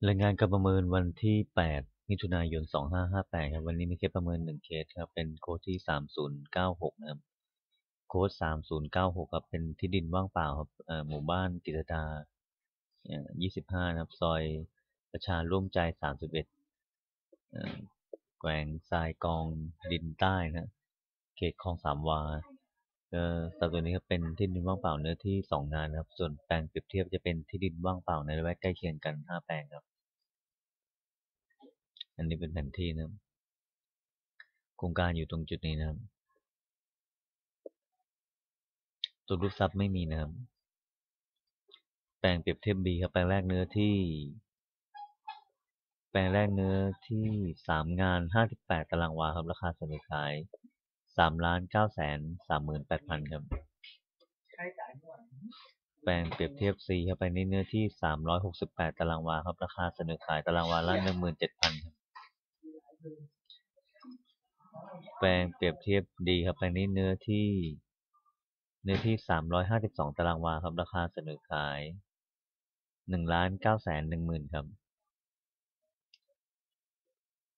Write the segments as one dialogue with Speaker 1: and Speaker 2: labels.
Speaker 1: รายงานการประเมินวันที่8มิถุนายน2558ครับวันนี้มีเคสประเมิน1เคสครับเป็นโค้ดที่3096นะครับโค้ด3096ครับเป็นที่ดินว่างเปล่าครับหมู่บ้านกิตดา25นะครับซอยประชาร่วมใจ31แขวงทรายกองดินใต้นะเขตคลองสามวาสัดส่วนนี้ครับเป็นที่ดินว่างเปล่าเนื้อที่2 งานครับส่วนแปลงเปรียบเทียบจะเป็นที่ดินว่างเปล่าในละแวกใกล้เคียงกัน5 แปลงครับอันนี้เป็นแผนที่นะครับโครงการอยู่ตรงจุดนี้นะครับตัวรูปทรัพย์ไม่มีนะครับแปลงเปรียบเทียบ B ครับแปลงแรกเนื้อที่3 งาน58 ตารางวาครับราคาเสนอขาย3,938,000ครับแปลงเปรียบเทียบ C ครับไปในเนื้อที่368 ตารางวาครับราคาเสนอขายตารางวาละ17,000ครับแปลงเปรียบเทียบ D ครับไปในเนื้อที่352 ตารางวาครับราคาเสนอขาย1,910,000ครับ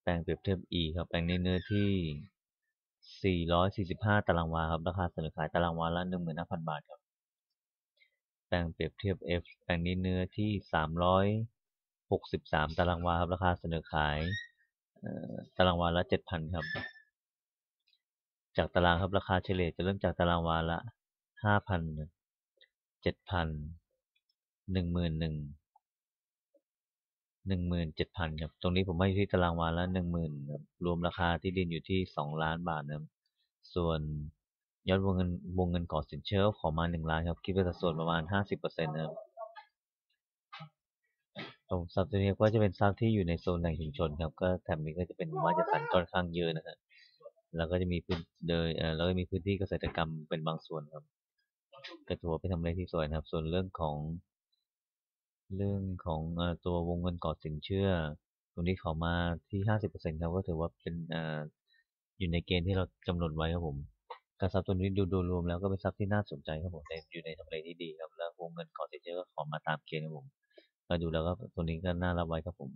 Speaker 1: แปลงเปรียบเทียบ E ครับแปลงในเนื้อที่445 ตารางวาครับราคาเสนอขายตารางวาละ15,000 บาทครับแปลงเปรียบเทียบ F แปลงนี้เนื้อที่363 ตารางวาครับราคาเสนอขายตารางวาละ7,000ครับจากตารางครับราคาเฉลี่ยจะเริ่มจากตารางวาละ5,000 7,00011,000 ครับตรงนี้ผมให้อยู่ที่ตารางวาละ10,000ครับรวมราคาที่ดินอยู่ที่2 ล้านบาทนะครับส่วนยอดวงเงินก่อสินเชื่อขอมา1 ล้านครับคิดเป็นสัดส่วนประมาณ50%นะครับตรงทรัพย์ตัวนี้ก็จะเป็นทรัพย์ที่อยู่ในโซนแหล่งชุมชนครับก็แถบนี้ก็จะเป็นหมู่บ้านจัดสรรค่อนข้างเยอะนะครับแล้วก็จะมีพื้นโดยแล้วก็มีพื้นที่เกษตรกรรมเป็นบางส่วนครับก็ถือว่าเป็นทำเลที่สวยนะครับส่วนเรื่องของตัววงเงินก่อสินเชื่อตรงนี้ขอมาที่50%ครับก็ถือว่าเป็นอยู่ในเกณฑ์ที่เรากำหนดไว้ครับผมการทรัพย์ตัวนี้ดูรวมแล้วก็เป็นทรัพย์ที่น่าสนใจครับผมอยู่ในทำเลที่ดีครับแล้ววงเงินก่อสินเชื่อก็ขอมาตามเกณฑ์ครับผมก็ดูแล้วก็ตัวนี้ก็น่ารับไว้ครับผม